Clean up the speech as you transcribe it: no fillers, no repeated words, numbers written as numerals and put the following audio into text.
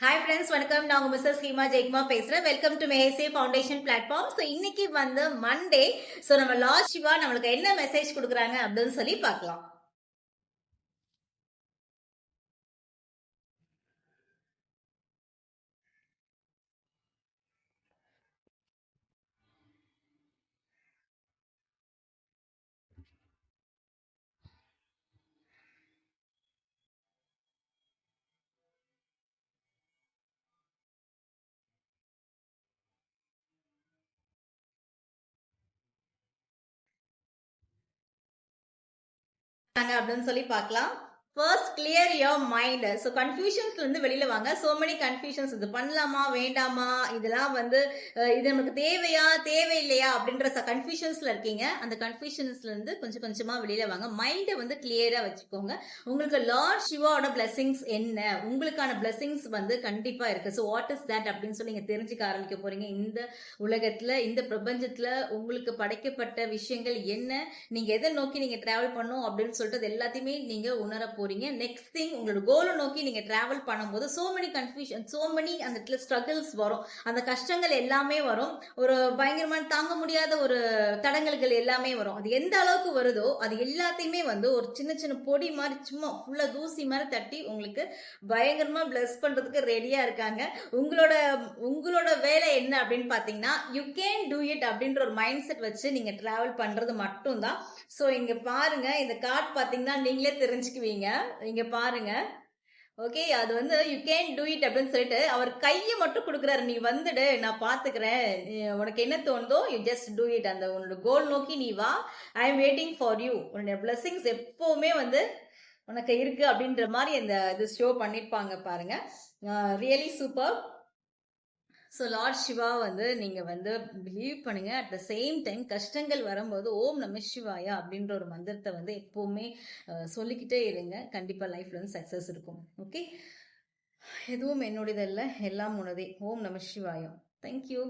Hi friends, வணக்கம். நான் உங்க மிஸ்ஸஸ் ஹீமா ஜெய்குமா பேசுறேன். வெல்கம் டு மேசே ஃபவுண்டேஷன் பிளாட்ஃபார்ம். ஸோ இன்னைக்கு வந்து மண்டே. ஸோ நம்ம லார்ட் சிவா நம்மளுக்கு என்ன மெசேஜ் கொடுக்குறாங்க அப்படின்னு சொல்லி பார்க்கலாம். அப்படின்னு சொல்லி பார்க்கலாம். First clear your mind. So கன்ஃபியூஷன்ஸ்ல இருந்து வெளியில வாங்க. So many confusions. இது பண்ணலாமா வேண்டாமா, இதெல்லாம் வந்து இது நமக்கு தேவையா தேவையில்லையா அப்படின்ற கன்ஃபியூஷன்ஸ்ல இருக்கீங்க. அந்த கன்ஃபியூஷன்ஸ்ல இருந்து கொஞ்சம் கொஞ்சமா வெளியில வாங்க. மைண்டை வந்து கிளியரா வச்சுக்கோங்க. உங்களுக்கு லார்ட் சிவாவோட பிளெஸிங்ஸ் என்ன, உங்களுக்கான பிளெஸிங்ஸ் வந்து கண்டிப்பா இருக்கு. ஸோ வாட் இஸ் தட் அப்படின்னு சொல்லி நீங்க தெரிஞ்சுக்க ஆரம்பிக்க போறீங்க. இந்த உலகத்துல, இந்த பிரபஞ்சத்துல உங்களுக்கு படைக்கப்பட்ட விஷயங்கள் என்ன, நீங்க எதை நோக்கி நீங்க டிராவல் பண்ணும் அப்படின்னு சொல்லிட்டு எல்லாத்தையுமே நீங்க உணர போறீங்க. நெக்ஸ்ட் திங், உங்களோட கோலை நோக்கி நீங்க டிராவல் பண்ணும்போது so many confusion, so many அந்த ஸ்ட்ரகிள்ஸ் வரும். அந்த கஷ்டங்கள் எல்லாமே வரும். ஒரு பயங்கரமான தாங்க முடியாத ஒரு தடங்கல்கள் எல்லாமே வரும். அது எந்த அளவுக்கு வருதோ அது எல்லாத்தையுமே வந்து ஒரு சின்ன சின்ன பொடி மாதிரி சும்மா ஃபுல்லா தூசி மாதிரி தட்டி உங்களுக்கு பயங்கரமா பிளஸ் பண்றதுக்கு ரெடியா இருக்காங்க. உங்களோட உங்களோட வேலை என்ன அப்படின்னு பாத்தீங்கன்னா, யூ கேன் டூ இட் அப்படின்ற ஒரு மைண்ட் செட் வச்சு நீங்க டிராவல் பண்றது மட்டும்தான். ஸோ இங்க பாருங்க, இந்த கார்டு பாத்தீங்கன்னா நீங்களே தெரிஞ்சுக்குவீங்க. இங்க பாருங்க. ஓகே, அது வந்து யூ கேன் டூ இட் அப்படின்னு சொல்லிட்டு அவர் கையை மட்டும் கொடுக்குறாரு. நீ வந்துடு, நான் பாத்துக்கிறேன், உனக்கு என்ன தோணுதோ யூ ஜஸ்ட் டூ இட். அந்த உன்னோட கோல் நோக்கி நீ வா. I am waiting for you. உன்னுடைய பிளெஸிங்ஸ் எப்பவுமே வந்து உனக்கு இருக்கு அப்படின்ற மாதிரி இந்த இது ஷோ பண்ணிருப்பாங்க பாருங்க. Really super. So lord Shiva வந்து நீங்கள் வந்து பிலீவ் பண்ணுங்க. அட் த சேம் டைம் கஷ்டங்கள் வரும்போது ஓம் நம சிவாயா அப்படின்ற ஒரு மந்திரத்தை வந்து எப்போவுமே சொல்லிக்கிட்டே இருங்க. கண்டிப்பாக லைஃப்ல வந்து சக்ஸஸ் இருக்கும். ஓகே, எதுவும் என்னுடையதல்ல, எல்லாம் உனதே. ஓம் நம சிவாயா. தேங்க்யூ.